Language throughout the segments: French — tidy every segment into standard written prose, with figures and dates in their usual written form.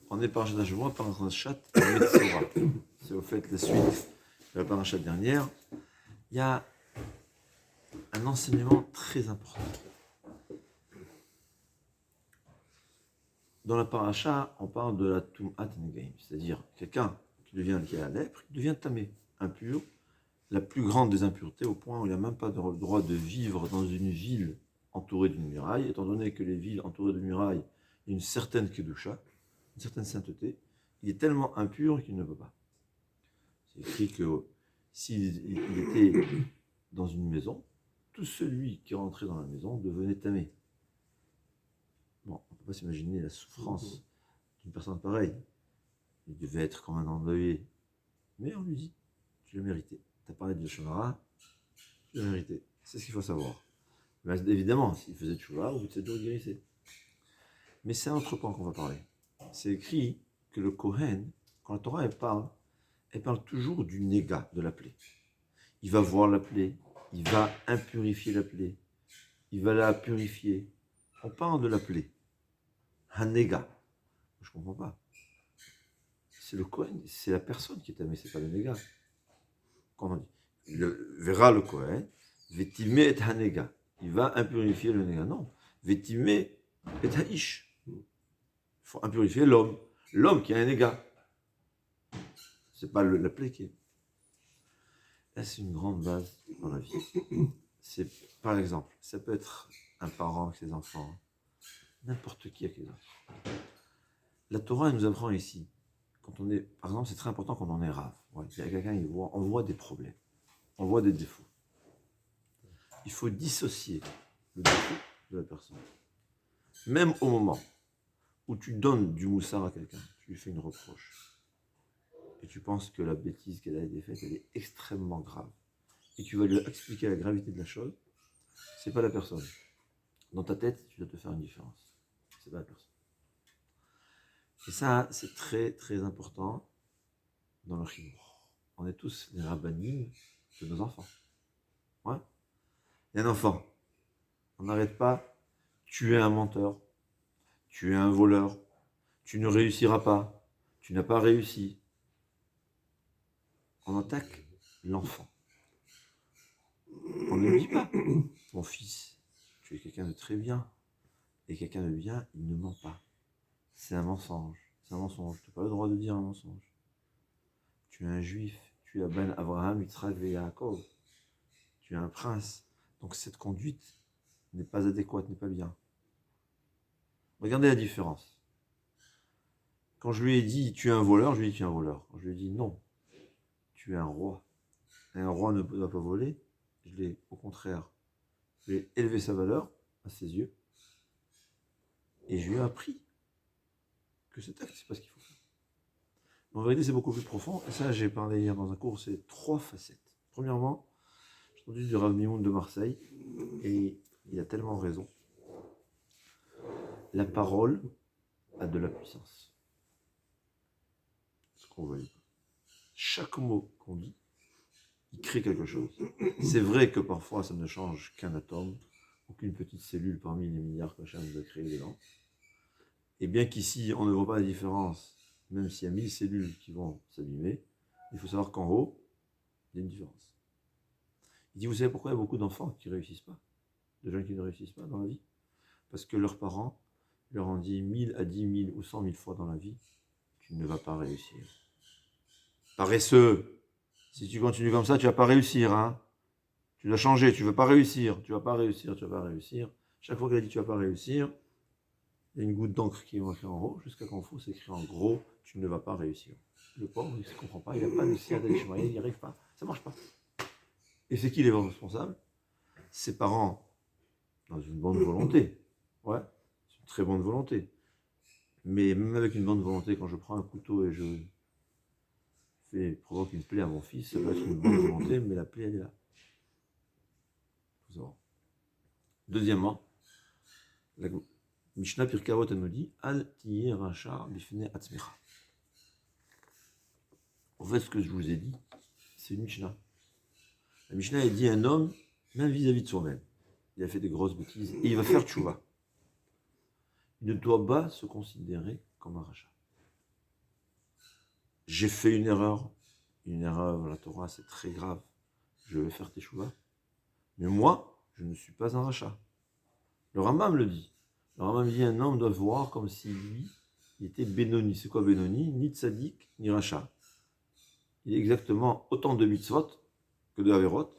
On est parachat Shavua, parachat Metzora. C'est au fait la suite de la parachat dernière. Il y a un enseignement très important. Dans la paracha, on parle de la Tum'at Negaim, c'est-à-dire quelqu'un qui a la lèpre, qui devient tamé, impur, la plus grande des impuretés, au point où il n'a même pas le droit de vivre dans une ville entourée d'une muraille, étant donné que les villes entourées de murailles, il y a une certaine kedusha, une certaine sainteté, il est tellement impur qu'il ne peut pas. C'est écrit que s'il était dans une maison, tout celui qui rentrait dans la maison devenait tamé. Bon, on ne peut pas s'imaginer la souffrance d'une personne pareille. Il devait être comme un endeuillé. Mais on lui dit, tu l'as mérité. Tu as parlé de Shonara, tu l'as mérité. C'est ce qu'il faut savoir. Mais évidemment, s'il faisait Tchouva, au bout de 7 jours, il guérissait. Mais c'est un autre point qu'on va parler. C'est écrit que le Kohen, quand la Torah elle parle toujours du néga de la plaie. Il va voir la plaie, il va impurifier la plaie, il va la purifier. On parle de la plaie. Un néga. Je ne comprends pas. C'est le Kohen, c'est la personne qui est tamée, c'est pas le néga. Comment on dit? Il verra le Kohen, vetimé et hanega. Il va impurifier le néga. Non. Vetimé et haïsh. Il faut impurifier l'homme. L'homme qui a un néga. C'est pas la plaie qui est. Là, c'est une grande base dans la vie. C'est, par exemple, ça peut être un parent avec ses enfants, n'importe qui avec les enfants. La Torah, elle nous apprend ici, quand on est, par exemple, c'est très important quand on est rave. Ouais, il y a quelqu'un, on voit des problèmes, on voit des défauts. Il faut dissocier le défaut de la personne. Même au moment où tu donnes du moussard à quelqu'un, tu lui fais une reproche, et tu penses que la bêtise qu'elle a été faite, elle est extrêmement grave, et tu vas lui expliquer la gravité de la chose, c'est pas la personne. Dans ta tête, tu dois te faire une différence. C'est pas la personne. Et ça, c'est très très important dans le chinois. On est tous les rabbinim de nos enfants. Ouais. Il y a un enfant. On n'arrête pas. Tu es un menteur. Tu es un voleur. Tu ne réussiras pas. Tu n'as pas réussi. On attaque l'enfant. On ne dit pas. Mon fils, tu es quelqu'un de très bien. Et quelqu'un de bien, il ne ment pas. C'est un mensonge. C'est un mensonge. Tu n'as pas le droit de dire un mensonge. Tu es un juif. Tu es Ben Abraham, Yitzhak et Yaakov. Tu es un prince. Donc cette conduite n'est pas adéquate, n'est pas bien. Regardez la différence. Quand je lui ai dit tu es un voleur, je lui ai dit tu es un voleur. Quand je lui ai dit non, tu es un roi. Et un roi ne doit pas voler. Je l'ai, au contraire, je l'ai élevé sa valeur à ses yeux. Et je lui ai appris que cet acte, c'est pas ce qu'il faut faire. Mais en vérité, c'est beaucoup plus profond. Et ça, j'ai parlé hier dans un cours, c'est 3 facettes. Premièrement, j'ai entendu du Rav Mimoun de Marseille, et il a tellement raison. La parole a de la puissance. Ce qu'on voit. Chaque mot qu'on dit, il crée quelque chose. C'est vrai que parfois, ça ne change qu'un atome, ou qu'une petite cellule parmi les milliards que Hachem nous a créés dedans. Et bien qu'ici, on ne voit pas la différence, même s'il y a 1000 cellules qui vont s'abîmer, il faut savoir qu'en haut, il y a une différence. Il dit, vous savez pourquoi il y a beaucoup d'enfants qui ne réussissent pas, de gens qui ne réussissent pas dans la vie? Parce que leurs parents leur ont dit 1000 à 10 000 ou 100 000 fois dans la vie, tu ne vas pas réussir. Paresseux, si tu continues comme ça, tu ne vas pas réussir. Hein. Tu dois changer, tu ne vas pas réussir, tu ne vas pas réussir, tu ne vas pas réussir. Chaque fois qu'elle a dit tu ne vas pas réussir, il y a une goutte d'encre qui est marquée en haut, jusqu'à quand faut, c'est écrit en gros, tu ne vas pas réussir. Le pauvre, il ne comprend pas, il n'a pas de siyad al-ishmael, il n'y arrive pas, ça ne marche pas. Et c'est qui les responsables? Ses parents, dans une bonne volonté. Ouais, c'est une très bonne volonté. Mais même avec une bonne volonté, quand je prends un couteau et je provoque une plaie à mon fils, ça peut être une bonne volonté, mais la plaie, elle est là. Deuxièmement, la Mishnah Pirkei Avot nous dit Al tiyeh racha bifnei atzmecha. En fait, ce que je vous ai dit, c'est une Mishnah. La Mishnah, elle dit un homme, même vis-à-vis de soi-même, il a fait des grosses bêtises et il va faire tchouva. Il ne doit pas se considérer comme un rachat. j'ai fait une erreur, la Torah, c'est très grave, je vais faire teshuva. Mais moi, je ne suis pas un rachat. Le Rambam le dit. Le Rambam dit un homme doit voir comme si lui, il était Benoni. C'est quoi Benoni? Ni tzaddik, ni rachat. Il est exactement autant de mitzvot que de averot.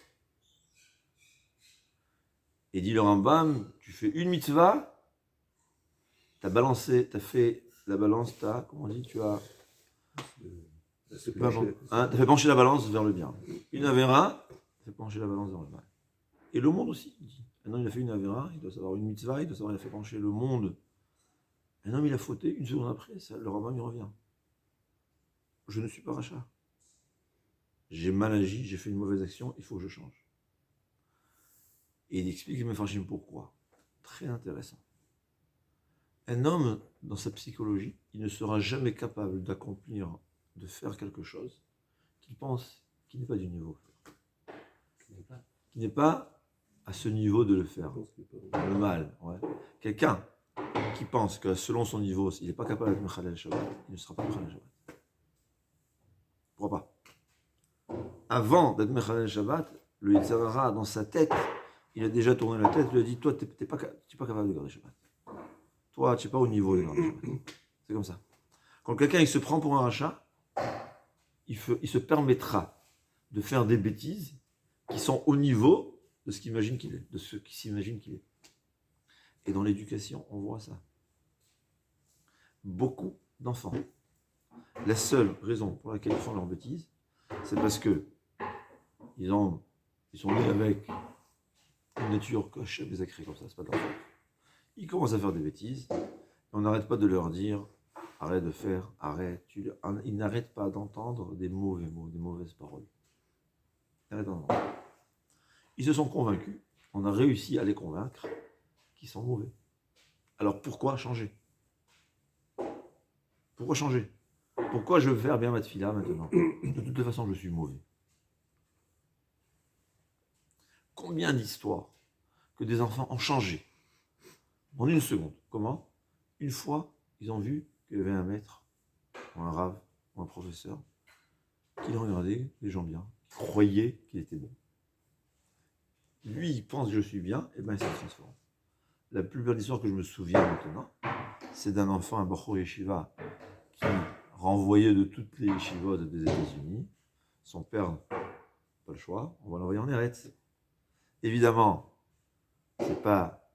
Et dit le Rambam, tu fais une mitzvah, t'as balancé, t'as fait la balance, comment on dit, t'as fait pencher la balance vers le bien. Une avéra, t'as fait pencher la balance vers le mal. Et le monde aussi, il dit. Un homme, il a fait une avéra, il doit savoir une mitzvah, il doit savoir, il a fait pencher le monde. Un homme, il a fauté, une seconde après, le Rambam, il revient. Je ne suis pas rachat. J'ai mal agi, j'ai fait une mauvaise action, il faut que je change. Et il explique, mais Farshim, pourquoi. Très intéressant. Un homme, dans sa psychologie, il ne sera jamais capable d'accomplir, de faire quelque chose qu'il pense qu'il n'est pas du niveau. Qui n'est pas à ce niveau de le faire. Le mal, ouais. Quelqu'un qui pense que selon son niveau, il n'est pas capable d'être Mechalel Shabbat, il ne sera pas Mechalel Shabbat. Pourquoi pas? Avant d'être Mechalel Shabbat, le Yetzer Hara, dans sa tête, il a déjà tourné la tête, il lui a dit, toi, tu n'es pas capable de garder Shabbat. Toi, tu n'es pas au niveau de garder Shabbat. C'est comme ça. Quand quelqu'un il se prend pour un rachat, il se permettra de faire des bêtises qui sont au niveau de ce qu'il imagine qu'il est, de ce qu'il s'imagine qu'il est. Et dans l'éducation, on voit ça. Beaucoup d'enfants, la seule raison pour laquelle ils font leurs bêtises, c'est parce que ils sont nés avec une nature que Hachem les a créés comme ça, c'est pas de leur faute. Ils commencent à faire des bêtises, et on n'arrête pas de leur dire arrête de faire, arrête. Ils n'arrêtent pas d'entendre des mauvais mots, des mauvaises paroles. Ils n'arrêtent pas d'entendre. Ils se sont convaincus, on a réussi à les convaincre qu'ils sont mauvais. Alors pourquoi changer? Pourquoi changer? Pourquoi je veux faire bien ma tefila maintenant? De toute façon, je suis mauvais. Combien d'histoires que des enfants ont changé en une seconde? Comment? Une fois, ils ont vu qu'il y avait un maître, ou un rave, ou un professeur, qui le regardait, les gens bien, qui croyaient qu'il était bon. Lui, il pense que je suis bien, et bien il se transforme. La plus belle histoire que je me souviens maintenant, c'est d'un enfant, un Bachor Yeshiva, qui renvoyait de toutes les yeshivot des États-Unis. Son père, pas le choix, on va l'envoyer en Eretz. Évidemment, c'est pas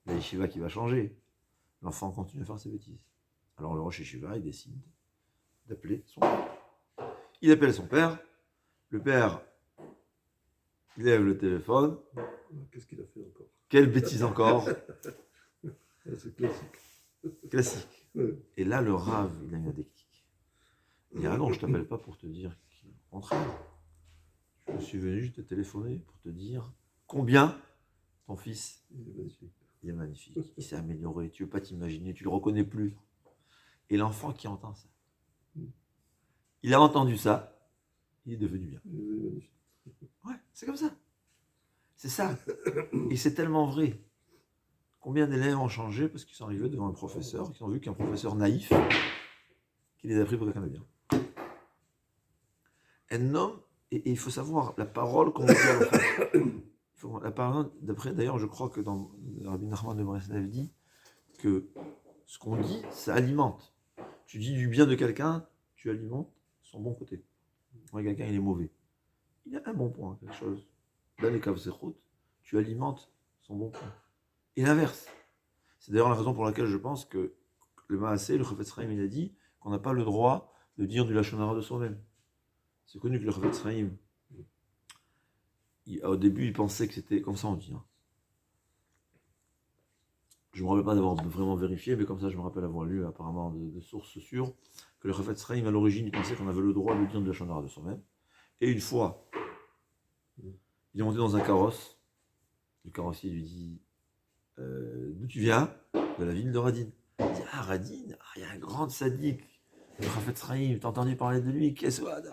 la yeshiva qui va changer. L'enfant continue à faire ses bêtises. Alors le Rosh Yeshiva, il décide d'appeler son père. Il appelle son père. Le père, il lève le téléphone. Qu'est-ce qu'il a fait encore? Quelle bêtise encore? C'est classique. Classique. Ouais. Et là, le rave, il a mis un déclic. Il dit, ah non, je t'appelle pas pour te dire qu'il est au contraire. Je suis venu juste te téléphoner pour te dire combien ton fils il est magnifique. Il s'est amélioré. Tu ne veux pas t'imaginer, tu ne le reconnais plus. Et l'enfant qui entend ça, il a entendu ça, il est devenu bien. Ouais, c'est comme ça. C'est ça. Et c'est tellement vrai. Combien d'élèves ont changé parce qu'ils sont arrivés devant un professeur, qui ont vu qu'un professeur naïf, qui les a pris pour quelqu'un de bien. Un homme, et il faut savoir, la parole qu'on dit à l'enfant. La parole, d'après, d'ailleurs, je crois que dans Rabbi Nachman de Breslev dit que ce qu'on dit, ça alimente. Tu dis du bien de quelqu'un, tu alimentes son bon côté. Quand quelqu'un il est mauvais, il a un bon point, quelque chose. Dans les caves zéchot, tu alimentes son bon point. Et l'inverse. C'est d'ailleurs la raison pour laquelle je pense que le Maasé, le Chafetz Chaim, il a dit qu'on n'a pas le droit de dire du Lachon Hara de soi-même. C'est connu que le Chafetz Chaim, au début, il pensait que c'était comme ça on dit. Je ne me rappelle pas d'avoir vraiment vérifié, mais comme ça, je me rappelle avoir lu apparemment de sources sûres que le Chafetz Chaim, à l'origine, il pensait qu'on avait le droit de dire du Lachon Hara de soi-même. Et une fois, il est monté dans un carrosse. Le carrossier lui dit d'où tu viens? De la ville de Radin. Il dit ah, Radin, il y a un grand sadique. Le Chafetz Chaim, t'as entendu parler de lui? Qu'est-ce que c'est? Le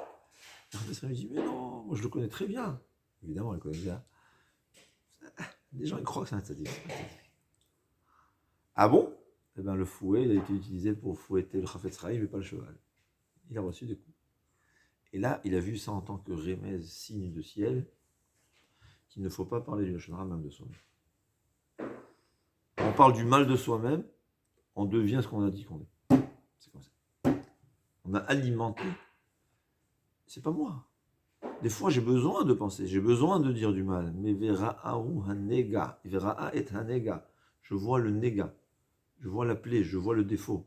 Chafetz Chaim dit mais non, moi je le connais très bien. Évidemment, il le connaît bien. Les gens ils croient que c'est un sadique. Ah bon? Eh bien, le fouet, il a été utilisé pour fouetter le Chafetz Chaim, mais pas le cheval. il a reçu des coups. Et là, il a vu ça en tant que remèze, signe de ciel, qu'il ne faut pas parler du lachon hara même de soi-même. On parle du mal de soi-même, on devient ce qu'on a dit qu'on est. C'est comme ça. On a alimenté. C'est pas moi. Des fois, j'ai besoin de penser, j'ai besoin de dire du mal. Mais vera'ahu hanega, vera'a et hanega. Je vois le néga, je vois la plaie, je vois le défaut.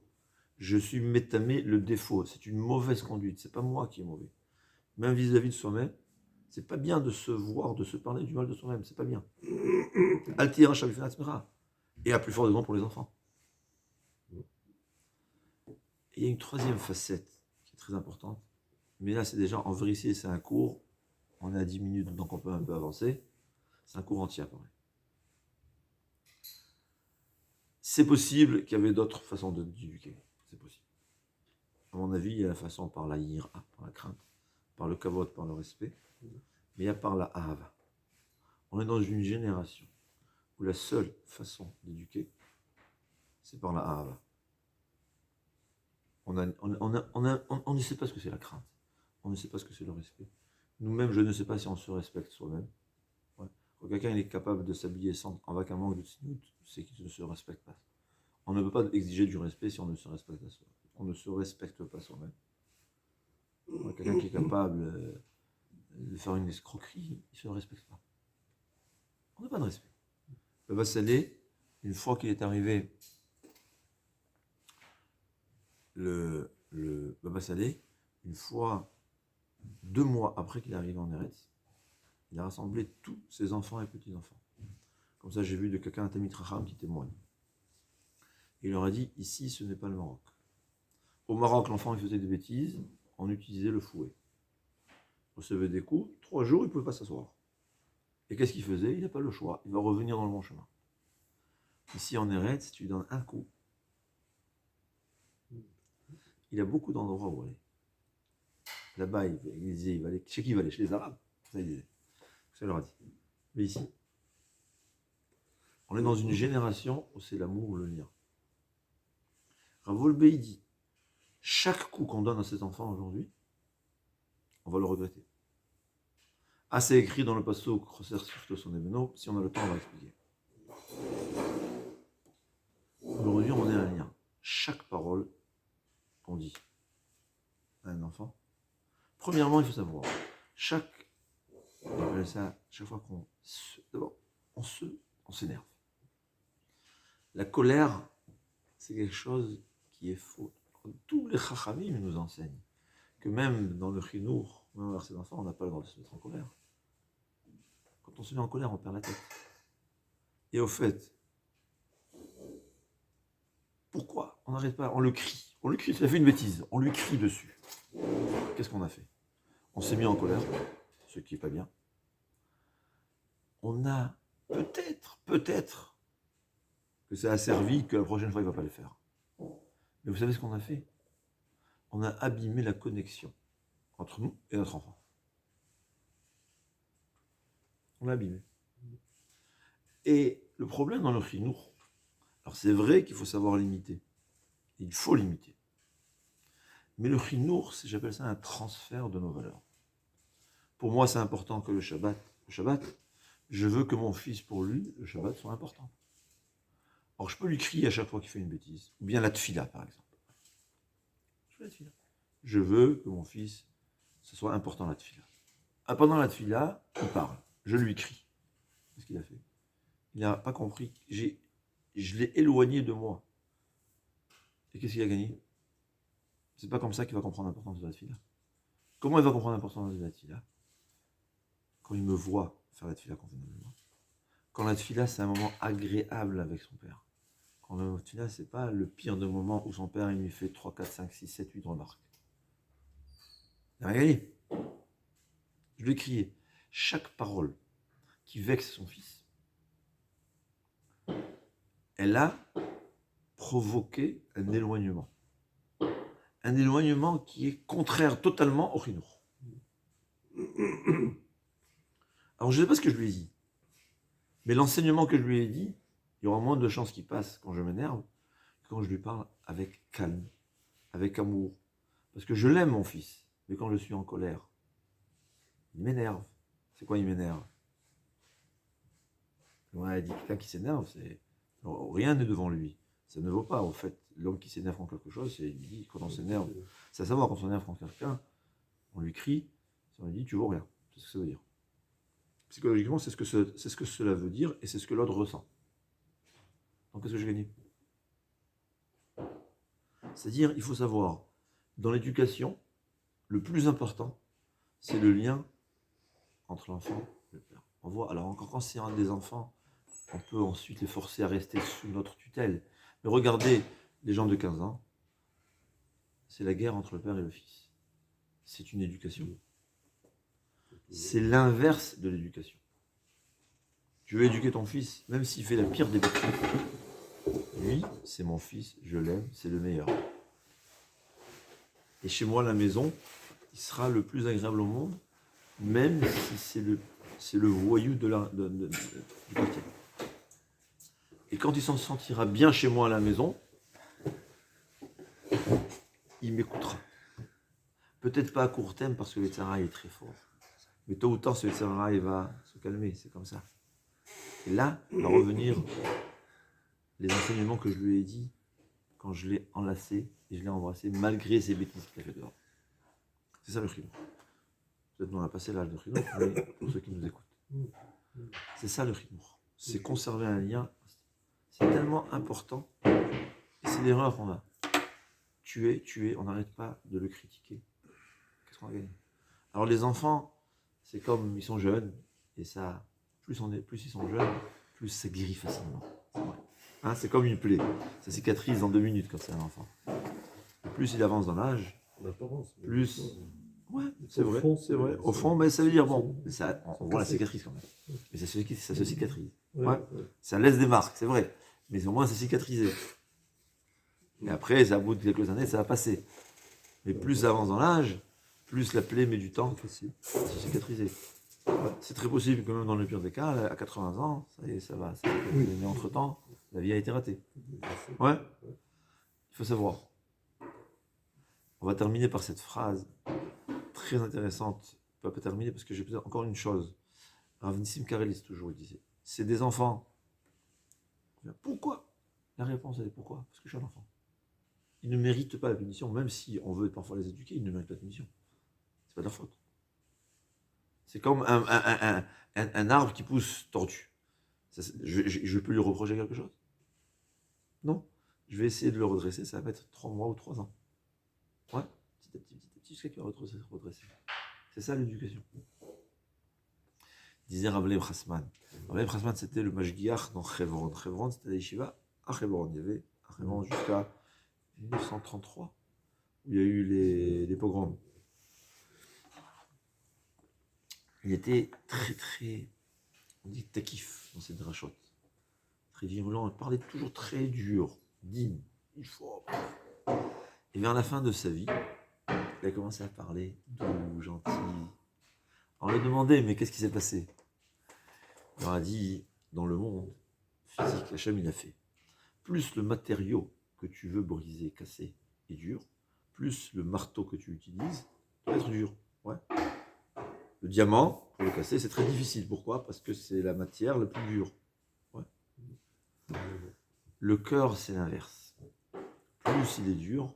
Je suis métamé le défaut. C'est une mauvaise conduite. C'est pas moi qui est mauvais. Même vis-à-vis de soi-même, c'est pas bien de se voir, de se parler du mal de soi-même. C'est pas bien. Altira shavifnat mera. Et à plus fort raison pour les enfants. Et il y a une troisième facette qui est très importante. Mais là, c'est déjà en vérité, c'est un cours. On est à 10 minutes, donc on peut un peu avancer. C'est un cours entier à parler. C'est possible qu'il y avait d'autres façons d'éduquer. C'est possible. À mon avis, il y a la façon par la yira, par la crainte, par le kavod, par le respect, mais il y a par la ahava. On est dans une génération où la seule façon d'éduquer, c'est par la ahava. On ne sait pas ce que c'est la crainte. On ne sait pas ce que c'est le respect. Nous-mêmes, je ne sais pas si on se respecte soi-même. Ouais. Quand quelqu'un est capable de s'habiller avec un manque de tzniut, c'est qu'il ne se respecte pas. On ne peut pas exiger du respect si on ne se respecte pas soi. On ne se respecte pas soi-même. Quelqu'un qui est capable de faire une escroquerie, il ne se respecte pas. On n'a pas de respect. Le Vassalé, une fois qu'il est arrivé, le Baba Salé, une fois, 2 mois après qu'il est arrivé en Eretz, il a rassemblé tous ses enfants et petits-enfants. Comme ça, j'ai vu de quelqu'un, un Tamit Raham, qui témoigne. Il leur a dit, ici, ce n'est pas le Maroc. Au Maroc, l'enfant, il faisait des bêtises, on utilisait le fouet. Il recevait des coups, 3 jours, il ne pouvait pas s'asseoir. Et qu'est-ce qu'il faisait? Il n'a pas le choix, il va revenir dans le bon chemin. Ici, en Eretz, tu lui donnes un coup. Il a beaucoup d'endroits où aller. Là-bas, il disait, il va aller. Chez qui il va aller? Chez les Arabes. Ça, il disait. Ça, il leur a dit. Mais ici, on est dans une génération où c'est l'amour ou le lien. Ravol Bey dit, chaque coup qu'on donne à ses enfants aujourd'hui, on va le regretter. Ah, c'est écrit dans le passeau Crosser sur son événement. Si on a le temps, on va expliquer. Aujourd'hui, on est un lien. Chaque parole qu'on dit à un enfant, premièrement, il faut savoir, chaque fois qu'on d'abord, on s'énerve. La colère, c'est quelque chose qui est faux. Tous les chachamim nous enseignent que même dans le chinour, même envers ses enfants, on n'a pas le droit de se mettre en colère. Quand on se met en colère, on perd la tête. Et au fait, pourquoi on n'arrête pas? On le crie. Il a fait une bêtise. On lui crie dessus. Qu'est-ce qu'on a fait? On s'est mis en colère, ce qui n'est pas bien. On a peut-être, que ça a servi, que la prochaine fois, il ne va pas le faire. Mais vous savez ce qu'on a fait? On a abîmé la connexion entre nous et notre enfant. On l'a abîmé. Et le problème dans le chinour, alors c'est vrai qu'il faut savoir limiter. Il faut limiter. Mais le chinour, j'appelle ça un transfert de nos valeurs. Pour moi, c'est important que le Shabbat, je veux que mon fils, pour lui, le Shabbat soit important. Alors je peux lui crier à chaque fois qu'il fait une bêtise, ou bien la tfila, par exemple. Je veux que mon fils, ce soit important la tfila. Ah, pendant la tfila, il parle, je lui crie. Qu'est-ce qu'il a fait? Il n'a pas compris. Je l'ai éloigné de moi. Et qu'est-ce qu'il a gagné? C'est pas comme ça qu'il va comprendre l'importance de la tfila. Comment il va comprendre l'importance de la tfila? Quand il me voit faire la tfila convenablement. Quand la tfila, c'est un moment agréable avec son père. Quand la tfila, c'est pas le pire de moment où son père, il lui fait 3, 4, 5, 6, 7, 8 remarques. Il n'a rien gagné. Je lui ai crié. Chaque parole qui vexe son fils, elle a provoqué un éloignement. Un éloignement qui est contraire totalement au chinour. Alors je ne sais pas ce que je lui ai dit, mais l'enseignement que je lui ai dit, il y aura moins de chances qu'il passe quand je m'énerve que quand je lui parle avec calme, avec amour. Parce que je l'aime, mon fils. Mais quand je suis en colère, il m'énerve. C'est quoi, il m'énerve? On a dit quelqu'un qui s'énerve, c'est rien n'est devant lui. Ça ne vaut pas, en fait. L'homme qui s'énerve contre quelque chose, c'est il dit quand on s'énerve. C'est à savoir, quand on s'énerve contre quelqu'un, on lui crie, on lui dit tu vaux rien. C'est ce que ça veut dire. Psychologiquement, c'est ce que cela veut dire et c'est ce que l'autre ressent. Donc, qu'est-ce que j'ai gagné? C'est-à-dire, il faut savoir, dans l'éducation, le plus important, c'est le lien entre l'enfant et le père. On voit, alors encore quand c'est un des enfants, on peut ensuite les forcer à rester sous notre tutelle. Mais regardez, les gens de 15 ans, c'est la guerre entre le père et le fils. C'est une éducation. C'est l'inverse de l'éducation. Tu veux éduquer ton fils, même s'il fait la pire des bêtises. Lui, c'est mon fils, je l'aime, c'est le meilleur. Et chez moi, à la maison, il sera le plus agréable au monde, même si c'est le voyou du quartier. Et quand il s'en sentira bien chez moi à la maison, il m'écoutera. Peut-être pas à court terme parce que le Tzara est très fort. Mais tôt ou tard, ce Tzara il va se calmer, c'est comme ça. Et là, va revenir les enseignements que je lui ai dit quand je l'ai enlacé et je l'ai embrassé malgré ces bêtises qu'il a fait dehors. C'est ça le chinois. Peut-être qu'on a passé l'âge de chinois, mais pour ceux qui nous écoutent. C'est ça le chinois. C'est conserver un lien. C'est tellement important. Et c'est l'erreur qu'on a. Tuer, on n'arrête pas de le critiquer. Qu'est-ce qu'on a gagné? Alors les enfants, c'est comme ils sont jeunes, et ça, plus ils sont jeunes, plus ça guérit facilement. C'est vrai. Hein, c'est comme une plaie. Ça cicatrise en 2 minutes quand c'est un enfant. Plus il avance dans l'âge, plus... Ouais, c'est vrai, c'est vrai. Au fond, mais ça veut dire, bon, ça, on voit la cicatrice quand même. Mais ça se cicatrise. Ouais. Ça laisse des marques, c'est vrai. Mais au moins, c'est cicatrisé. Et après, ça, au bout de quelques années, ça va passer. Mais plus ça avance dans l'âge, plus la plaie met du temps à se cicatriser. Ouais. C'est très possible que même dans le pire des cas, à 80 ans, ça y est, ça va. Mais entre-temps, la vie a été ratée. Ouais. Il faut savoir. On va terminer par cette phrase très intéressante. On va pas terminer parce que j'ai peut-être encore une chose. Rav Nissim Karelis, toujours, il disait, c'est des enfants. Pourquoi? La réponse, elle est pourquoi? Parce que je suis un enfant. Ils ne méritent pas la punition, même si on veut parfois les éduquer, ils ne méritent pas de punition. C'est pas de leur faute. C'est comme un arbre qui pousse tordu. Je peux lui reprocher quelque chose? Non. Je vais essayer de le redresser, ça va mettre 3 mois ou 3 ans. Ouais, petit à petit, jusqu'à qu'il va redresser. C'est ça l'éducation. Disait Rav Leib Chasman. Rav Leib Chasman, c'était le Mashgiach dans Chevron. Chevron, c'était la yeshiva à Chevron. Il y avait à Chevron jusqu'à 1933, où il y a eu les pogroms. Il était très, on dit takif dans cette drachote. Très virulent, il parlait toujours très dur, digne, il faut. Et vers la fin de sa vie, il a commencé à parler doux, gentil. On lui a demandé, mais qu'est-ce qui s'est passé? Il leur a dit, dans le monde physique, Hachem il a fait. Plus le matériau que tu veux briser, casser est dur, plus le marteau que tu utilises doit être dur. Ouais. Le diamant, pour le casser, c'est très difficile. Pourquoi? Parce que c'est la matière la plus dure. Ouais. Le cœur, c'est l'inverse. Plus il est dur,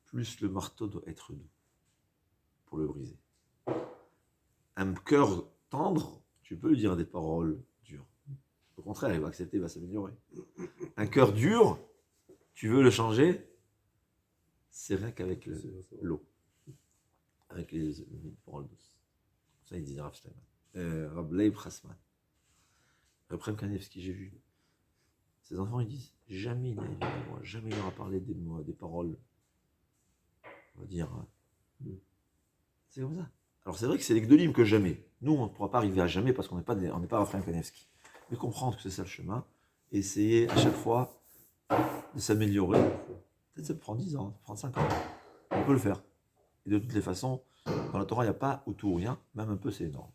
plus le marteau doit être doux pour le briser. Un cœur tendre, tu peux lui dire des paroles dures. Au contraire, il va accepter, il va s'améliorer. Un cœur dur, tu veux le changer, c'est rien qu'avec l'eau. Avec les paroles douces. Ça, il disait Rav Steinman. Rav Leib Chasman. Rav Kanevski, j'ai vu. Ces enfants, ils disent jamais il leur a parlé des mots, des paroles. On va dire. C'est comme ça. Alors, c'est vrai que c'est les Gdolim que jamais. Nous, on ne pourra pas arriver à jamais parce qu'on n'est pas Rav Kanevski. Mais comprendre que c'est ça le chemin, et essayer à chaque fois de s'améliorer. Peut-être ça prend 10 ans, ça prend 5 ans. On peut le faire. Et de toutes les façons, dans la Torah, il n'y a pas ou tout ou rien, même un peu, c'est énorme.